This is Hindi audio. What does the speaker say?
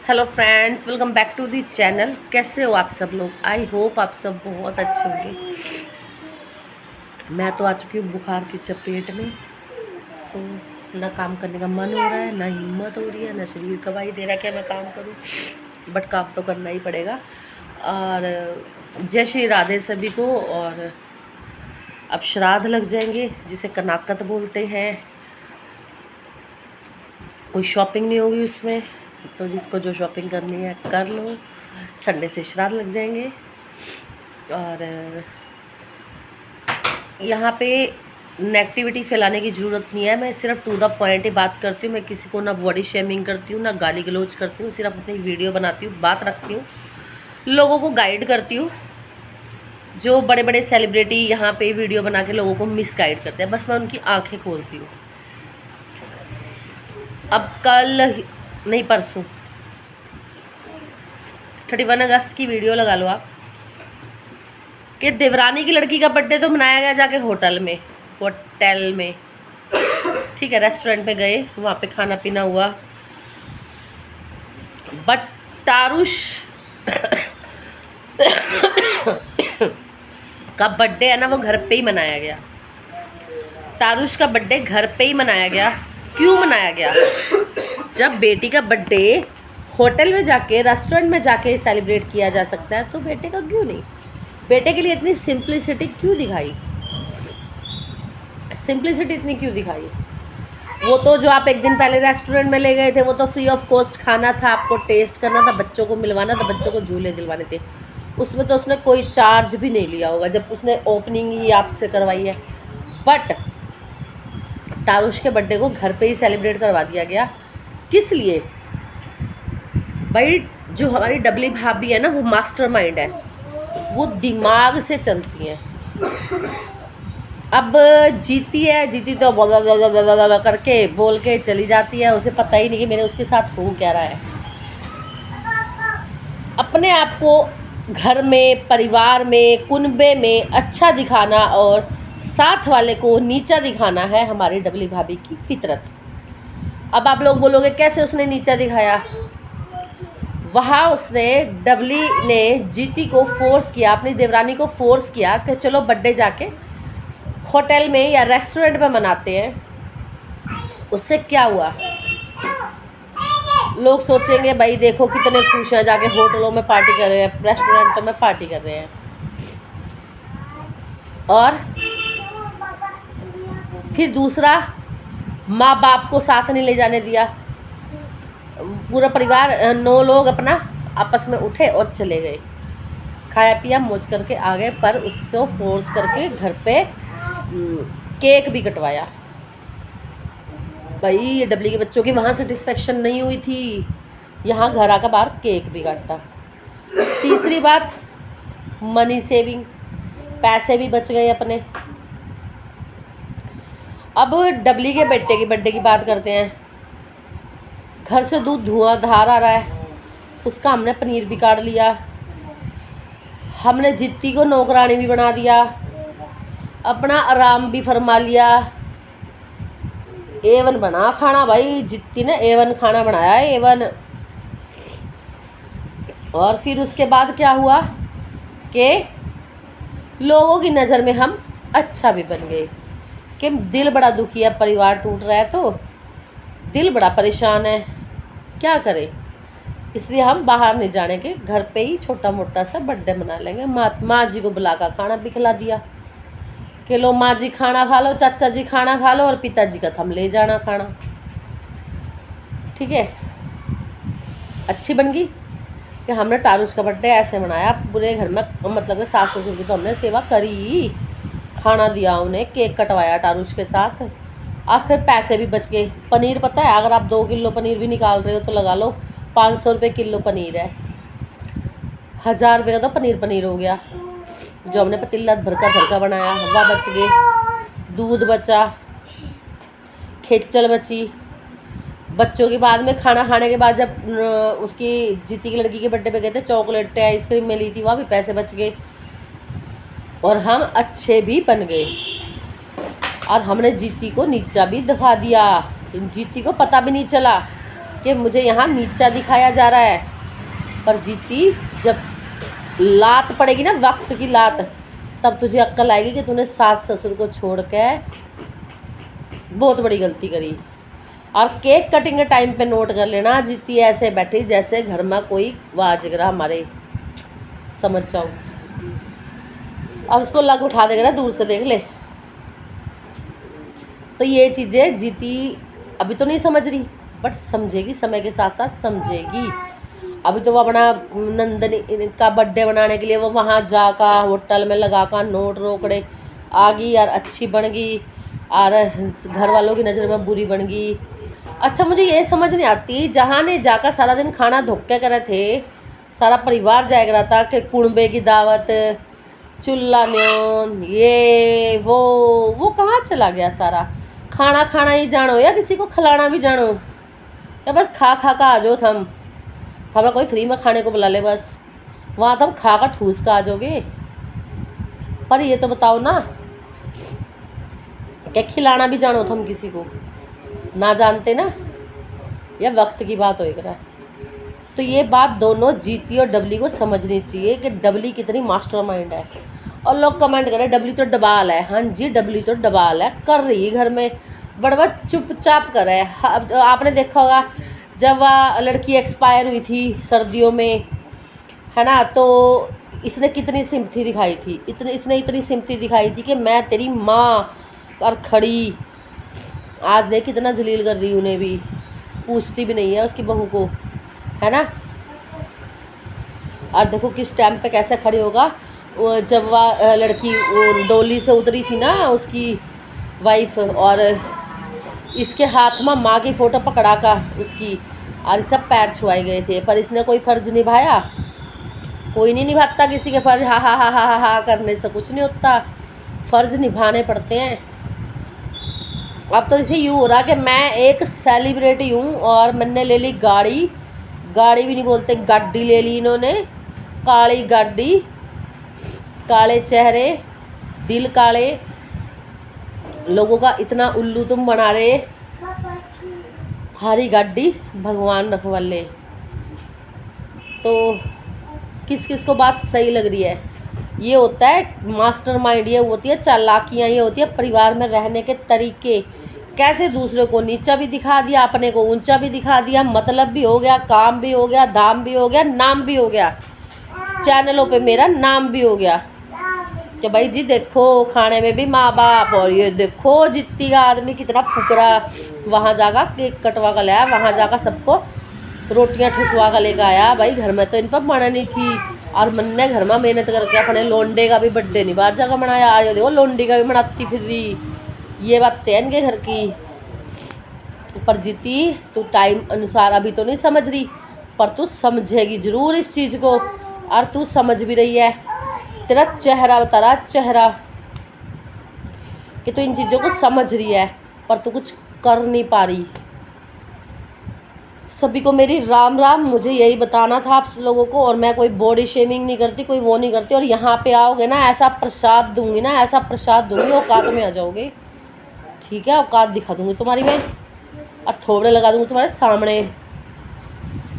Hello friends, welcome back to the channel. कैसे हो आप सब लोग? आई होप आप सब बहुत अच्छे होंगे। मैं तो आ चुकी हूँ बुखार की चपेट में। सो ना काम करने का मन हो रहा है, ना हिम्मत हो रही है, ना शरीर गवाही दे रहा है कि मैं काम करूँ, बट काम तो करना ही पड़ेगा। और जय श्री राधे सभी को। और अब श्राद्ध लग जाएंगे जिसे कनाकत बोलते हैं। कोई शॉपिंग नहीं होगी उसमें, तो जिसको जो शॉपिंग करनी है कर लो। संडे से श्राद्ध लग जाएंगे। और यहाँ पे नेगेटिविटी फैलाने की ज़रूरत नहीं है। मैं सिर्फ टू द पॉइंट ही बात करती हूँ। मैं किसी को ना बॉडी शेमिंग करती हूँ, ना गाली गलौज करती हूँ। सिर्फ अपनी वीडियो बनाती हूँ, बात रखती हूँ, लोगों को गाइड करती हूँ। जो बड़े बड़े सेलिब्रिटी यहाँ पे वीडियो बना के लोगों को मिसगाइड करते हैं, बस मैं उनकी आंखें खोलती हूँ। अब कल नहीं, परसों 31 अगस्त की वीडियो लगा लो आप, कि देवरानी की लड़की का बर्थडे तो मनाया गया जाके होटल में। ठीक है, रेस्टोरेंट पे गए, वहाँ पे खाना पीना हुआ, बट तारुष का बर्थडे है ना, वो घर पे ही मनाया गया। तारुष का बर्थडे घर पे ही मनाया गया। क्यों मनाया गया? जब बेटी का बर्थडे होटल में जाके, रेस्टोरेंट में जाके सेलिब्रेट किया जा सकता है, तो बेटे का क्यों नहीं? बेटे के लिए इतनी सिंप्लिसिटी क्यों दिखाई? सिंप्लिसिटी इतनी क्यों दिखाई? वो तो जो आप एक दिन पहले रेस्टोरेंट में ले गए थे, वो तो फ्री ऑफ कॉस्ट खाना था, आपको टेस्ट करना था, बच्चों को मिलवाना था, बच्चों को झूले दिलवाने थे। उसमें तो उसने कोई चार्ज भी नहीं लिया होगा, जब उसने ओपनिंग ही आपसे करवाई है। बट तारुष के बर्थडे को घर पे ही सेलिब्रेट करवा दिया गया। किस लिए? भाई, जो हमारी डबली भाभी है ना, वो मास्टरमाइंड है, वो दिमाग से चलती हैं। अब जीती तो करके बोल के चली जाती है, उसे पता ही नहीं कि मेरे उसके साथ हो क्या रहा है। अपने आप को घर में, परिवार में, कुनबे में अच्छा दिखाना और साथ वाले को नीचा दिखाना है हमारी डबली भाभी की फितरत। अब आप लोग बोलोगे कैसे उसने नीचा दिखाया? वहाँ उसने, डबली ने जीती को फोर्स किया, अपनी देवरानी को फोर्स किया कि चलो बर्थडे जाके होटल में या रेस्टोरेंट में मनाते हैं। उससे क्या हुआ? लोग सोचेंगे भाई देखो कितने खुश हैं, जाके होटलों में पार्टी कर रहे हैं, रेस्टोरेंटों में पार्टी कर रहे हैं। और फिर दूसरा, माँ बाप को साथ नहीं ले जाने दिया। पूरा परिवार 9 लोग अपना आपस में उठे और चले गए, खाया पिया मौज करके आ गए, पर उसको फोर्स करके घर पे केक भी कटवाया। भाई ये डबली के बच्चों की वहाँ सेटिस्फेक्शन नहीं हुई थी, यहाँ घर आकर बाहर केक भी काटा। तीसरी बात, मनी सेविंग, पैसे भी बच गए अपने। अब डबली के बेटे की बर्थडे की बात करते हैं। घर से दूध धुआंधार आ रहा है, उसका हमने पनीर भी काट लिया। हमने जित्ती को नौकरानी भी बना दिया, अपना आराम भी फरमा लिया। एवन बना खाना भाई, जित्ती ने एवन खाना बनाया, एवन। और फिर उसके बाद क्या हुआ कि लोगों की नज़र में हम अच्छा भी बन गए। कि दिल बड़ा दुखी है, परिवार टूट रहा है तो दिल बड़ा परेशान है, क्या करें? इसलिए हम बाहर नहीं जाने के, घर पे ही छोटा मोटा सा बर्थडे मना लेंगे। माँ जी को बुलाकर खाना भी खिला दिया कि लो माँ जी खाना खा लो, चाचा जी खाना खा लो, और पिताजी का थम ले जाना खाना। ठीक है, अच्छी बन गई कि हमने तारुष का बर्थडे ऐसे मनाया। पूरे घर में मतलब सास ससुर की तो हमने सेवा करी, खाना दिया उन्हें, केक कटवाया तारुष के साथ, और फिर पैसे भी बच गए। पनीर पता है, अगर आप 2 किलो पनीर भी निकाल रहे हो तो लगा लो 500 रुपये किलो पनीर है। 1000 रुपये का तो पनीर हो गया। जो हमने पतीला भरका बनाया वह बच गए, दूध बचा, खेचल बची। बच्चों के बाद में खाना खाने के बाद जब उसकी जीती की लड़की के बर्थडे पे गए थे, चॉकलेट आइसक्रीम में ली थी, वहाँ भी पैसे बच गए। और हम अच्छे भी बन गए। और हमने जीती को नीचा भी दिखा दिया, जीती को पता भी नहीं चला कि मुझे यहाँ नीचा दिखाया जा रहा है। पर जीती, जब लात पड़ेगी ना, वक्त की लात, तब तुझे अक्ल आएगी कि तूने सास ससुर को छोड़ के बहुत बड़ी गलती करी। और केक कटिंग के टाइम पे नोट कर लेना, जीती ऐसे बैठी जैसे घर में कोई वाजगरा हमारे, समझ जाओ। अब उसको लग उठा देगा ना, दूर से देख ले। तो ये चीज़ें जीती अभी तो नहीं समझ रही, बट समझेगी, समय के साथ साथ समझेगी। अभी तो वो अपना नंदनी का बर्थडे बनाने के लिए वो वहाँ जाकर होटल में लगा कर नोट रोकड़े आ गई यार, अच्छी बन गई, और घर वालों की नज़र में बुरी बन गई। अच्छा, मुझे ये समझ नहीं आती, जहाँ ने जाकर सारा दिन खाना धोखे करे थे, सारा परिवार जाया करा था कि कुणबे की दावत, चूल्हा न्योन, ये वो कहाँ चला गया सारा? खाना खाना ही जानो या किसी को खिलाना भी जानो, या बस खा खा का आ जाओ थम? हमें कोई फ्री में खाने को बुला ले बस, वहाँ तुम खा कर ठूस का आ जाओगे। पर ये तो बताओ ना, क्या खिलाना भी जानो थम किसी को? ना जानते ना, या वक्त की बात होएगा। तो ये बात दोनों जीती और डबली को समझनी चाहिए कि डबली कितनी मास्टरमाइंड है। और लोग कमेंट करें डबली तो डबाल है। हाँ जी, डबली तो डबाल है, कर रही है घर में, बड़वा चुपचाप कर है। आपने देखा होगा जब वह लड़की एक्सपायर हुई थी सर्दियों में, है ना, तो इसने कितनी सिंपथी दिखाई थी, इसने इतनी सिंपथी दिखाई थी कि मैं तेरी माँ और खड़ी। आज देख कितना जलील कर रही, उन्हें भी पूछती भी नहीं है उसकी बहू को, है ना। और देखो किस टाइम पे कैसे खड़ी होगा। जब वह लड़की डोली से उतरी थी ना, उसकी वाइफ, और इसके हाथ में माँ की फ़ोटो पकड़ा का उसकी, और सब पैर छुआए गए थे, पर इसने कोई फ़र्ज निभाया? कोई नहीं निभाता किसी के फ़र्ज। हा हा हा हा हा हा करने से कुछ नहीं होता, फ़र्ज निभाने पड़ते हैं। अब तो इसे यूँ हो रहा कि मैं एक सेलिब्रिटी हूँ और मैंने ले ली गाड़ी, गाड़ी भी नहीं बोलते, गाड़ी ले ली इन्होंने, काली गाड़ी, काले चेहरे, दिल काले, लोगों का इतना उल्लू तुम बना रहे, थारी गाड़ी भगवान रखवाले। तो किस किस को बात सही लग रही है? ये होता है मास्टरमाइंड, ये होती है चालाकियाँ, ये होती है परिवार में रहने के तरीके। कैसे दूसरे को नीचा भी दिखा दिया, अपने को ऊंचा भी दिखा दिया, मतलब भी हो गया, काम भी हो गया, दाम भी हो गया, नाम भी हो गया, चैनलों पे मेरा नाम भी हो गया कि भाई जी देखो खाने में भी माँ बाप, और ये देखो जितनी का आदमी कितना फुकरा, वहाँ जाकर केक कटवा कर लाया, वहाँ जाकर सबको रोटियाँ ठुसवा कर लेकर आया। भाई घर में तो इन पर मनानी थी, और मन ने घर में मेहनत करके अपने लोंडे का भी बर्थडे नहीं बाहर जाकर मनाया, आज देखो लोंडी का भी मनाती फिर रही। ये बात है इनके घर की। पर जीती तू टाइम अनुसार अभी तो नहीं समझ रही, पर तू समझेगी ज़रूर इस चीज़ को, और तू समझ भी रही है। तेरा चेहरा बता रहा, चेहरा, कि तू इन चीज़ों को समझ रही है, पर तू कुछ कर नहीं पा रही। सभी को मेरी राम राम। मुझे यही बताना था आप लोगों को, और मैं कोई बॉडी शेमिंग नहीं करती, कोई वो नहीं करती। और यहाँ पे आओगे ना, ऐसा प्रसाद दूंगी ना, ऐसा प्रसाद दूंगी, औकात में आ जाओगे, ठीक है? औकात दिखा दूंगी तुम्हारी मैं, और थोबड़े लगा दूंगी तुम्हारे सामने।